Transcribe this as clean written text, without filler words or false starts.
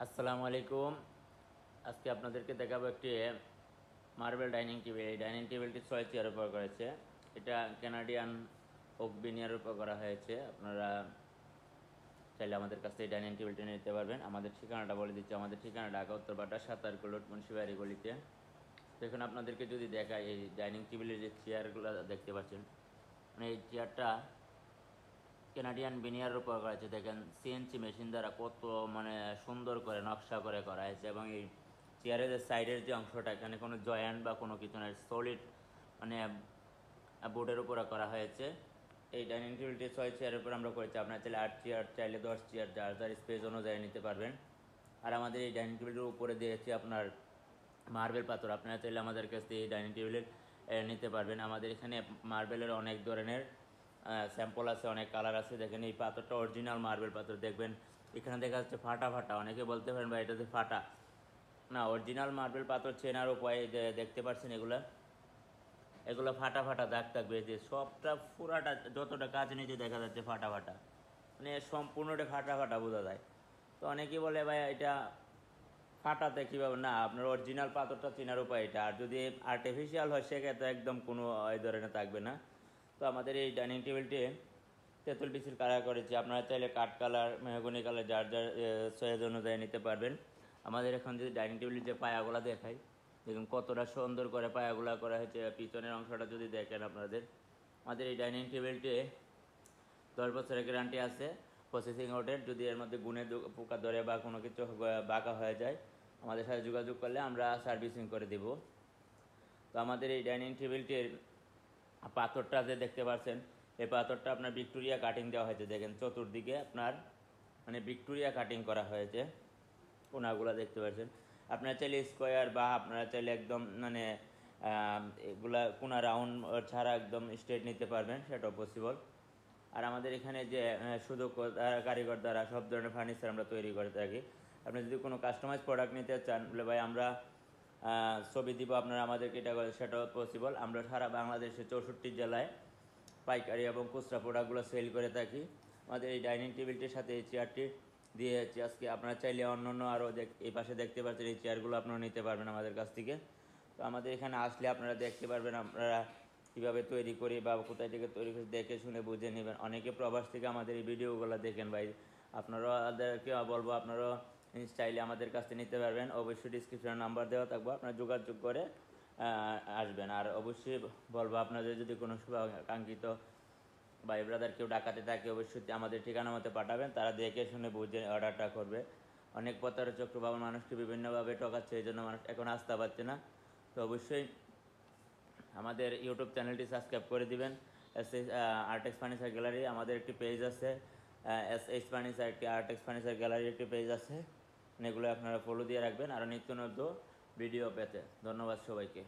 আসসালামু আলাইকুম। আজকে আপনাদেরকে দেখাবো একটি মার্বেল ডাইনিং টেবিল। এই ডাইনিং টেবিলটি 6 চেয়ারের উপর করেছে। এটা কানাডিয়ান ওক বিনিয়ারের উপর করা হয়েছে। আপনারা চাইলে আমাদের কাছ থেকে ডাইনিং টেবিলটি নিতে পারবেন। আমাদের ঠিকানাটা বলে দিচ্ছি। আমাদের ঠিকানা ঢাকা উত্তরপাড়া 7 রোড মুন্সিবাড়ি গলিতে। তো এখন আপনাদেরকে যদি দেখাই, এই ডাইনিং টেবিলের যে চেয়ারগুলো দেখতে পাচ্ছেন, মানে এই চেয়ারটা কানাডিয়ান বিনিয়ার উপর করা হয়েছে। দেখেন সিএনসি মেশিন দ্বারা কত সুন্দর করে নকশা করে করা হয়েছে। এবং এই চেয়ারের যে সাইডের যে অংশটা, এখানে কোনো জয়েন্ট বা কোনো কিছু নয়, সলিড মানে বোর্ডের উপরে করা হয়েছে। এই ডাইনিং টেবিলটি 6 চেয়ারের উপর আমরা করেছি। আপনার চাইলে 8 চেয়ার, চাইলে 10 চেয়ার, যার যার স্পেস অনুযায়ী নিতে পারবেন। আর আমাদের এই ডাইনিং টেবিলের উপরে দিয়েছি আপনার মার্বেল পাথর। আপনারা চাইলে আমাদের কাছ থেকে এই ডাইনিং টেবিলের নিতে পারবেন। আমাদের এখানে মার্বেলের অনেক ধরনের স্যাম্পল আছে, অনেক কালার আছে। দেখেন এই পাথরটা অরিজিনাল মার্বেল পাথর। দেখবেন এখানে দেখা যাচ্ছে ফাটা ফাটা। অনেকে বলতে পারেন ভাই এটাতে ফাটা, না, অরিজিনাল মার্বেল পাথর চেনার উপায় দেখতে পাচ্ছেন। এগুলো ফাটা ফাটা দাগ থাকবে, যে সবটা পুরাটা যতটা কাজ নিচে দেখা যাচ্ছে ফাটা ফাটা, মানে সম্পূর্ণটা ফাটা ফাটা বোঝা যায়। তো অনেকেই বলে ভাই এটা ফাটাতে কীভাবে, না, আপনার অরিজিনাল পাথরটা চেনার উপায় এটা। আর যদি আর্টিফিশিয়াল হয় সেক্ষেত্রে একদম কোনো এই ধরনের থাকবে না। তো আমাদের এই ডাইনিং টেবিলটি তেঁতুল বিচির কালার করেছি। আপনারা চাইলে কাঠ কালার, মেহগনি কালার, যার যার চয়েস অনুযায়ী নিতে পারবেন। আমাদের এখন যদি ডাইনিং টেবিলের যে পায়াগুলো দেখাই, দেখুন কতটা সুন্দর করে পায়াগুলো করা হয়েছে। পিছনের অংশটা যদি দেখেন আপনাদের, আমাদের এই ডাইনিং টেবিলটি 10 বছরের গ্যারান্টি আছে প্রসেসিং আউটের। যদি এর মধ্যে গুণে পোকা ধরে বা কোনো কিছু বাঁকা হয়ে যায়, আমাদের সাথে যোগাযোগ করলে আমরা সার্ভিসিং করে দেব। তো আমাদের এই ডাইনিং টেবিলটির পাথরটা যে দেখতে পাচ্ছেন, এই পাথরটা আপনার ভিক্টোরিয়া কাটিং দেওয়া হয়েছে। দেখেন চতুর্দিকে আপনার ভিক্টোরিয়া কাটিং করা হয়েছে। কোনাগুলো দেখতে পাচ্ছেন। আপনারা চাইলে স্কোয়ার বা আপনারা চাইলে একদম এগুলা কোনা রাউন্ড ছাড়া একদম স্ট্রেট নিতে পারবেন, সেটাও পসিবল। আর আমাদের এখানে যে সুদক্ষ কারিগর দ্বারা সব ধরনের ফার্নিচার আমরা তৈরি করে থাকি। আপনি যদি কোনো কাস্টমাইজ প্রোডাক্ট নিতে চান, বলে ভাই আমরা ছবি দিব, আপনারা আমাদেরকে এটা করে, সেটাও পসিবল। আমরা সারা বাংলাদেশে 64 জেলায় পাইকারি এবং খুচরা প্রোডাক্টগুলো সেল করে থাকি। আমাদের এই ডাইনিং টেবিলটির সাথে এই চেয়ারটি দিয়েছি আজকে। আপনারা চাইলে অন্য আরও এই পাশে দেখতে পাচ্ছেন, এই চেয়ারগুলো আপনারা নিতে পারবেন আমাদের কাছ থেকে। তো আমাদের এখানে আসলে আপনারা দেখতে পারবেন আপনারা কীভাবে তৈরি করি বা কোথায় থেকে তৈরি করে দেখে শুনে বুঝে নেবেন। অনেকে প্রবাস থেকে আমাদের এই ভিডিওগুলো দেখেন ভাই, আপনারাদেরকে বলবো আপনারাও চাইলে আমাদের কাছ থেকে নিতে পারবেন। অবশ্যই ডিসক্রিপশনে নাম্বার দেওয়া থাকবো, আপনারা যোগাযোগ করে আসবেন। আর অবশ্যই বলবো আপনাদের যদি কোনো কাঙ্ক্ষিত ভাই ব্রাদার কেউ ডাকাতে থাকে, অবশ্যই আমাদের ঠিকানা মতো পাঠাবেন। তারা দেখে শুনে বুঝে অর্ডারটা করবে। অনেক প্রতারক বাবা মানুষকে বিভিন্নভাবে ঠকাচ্ছে, এই জন্য মানুষ এখন আসতে পারছে না। তো অবশ্যই আমাদের ইউটিউব চ্যানেলটি সাবস্ক্রাইব করে দিবেন। আর্টেক্স ফার্নিচার গ্যালারি আমাদের একটি পেজ আছে, SH ফার্নিচার একটি আর্টেক্স ফার্নিচার গ্যালারি একটি পেজ আছে। এগুলো আপনারা ফলো দিয়ে রাখবেন আরও নিত্য নতুন ভিডিও পেতে। ধন্যবাদ সবাইকে।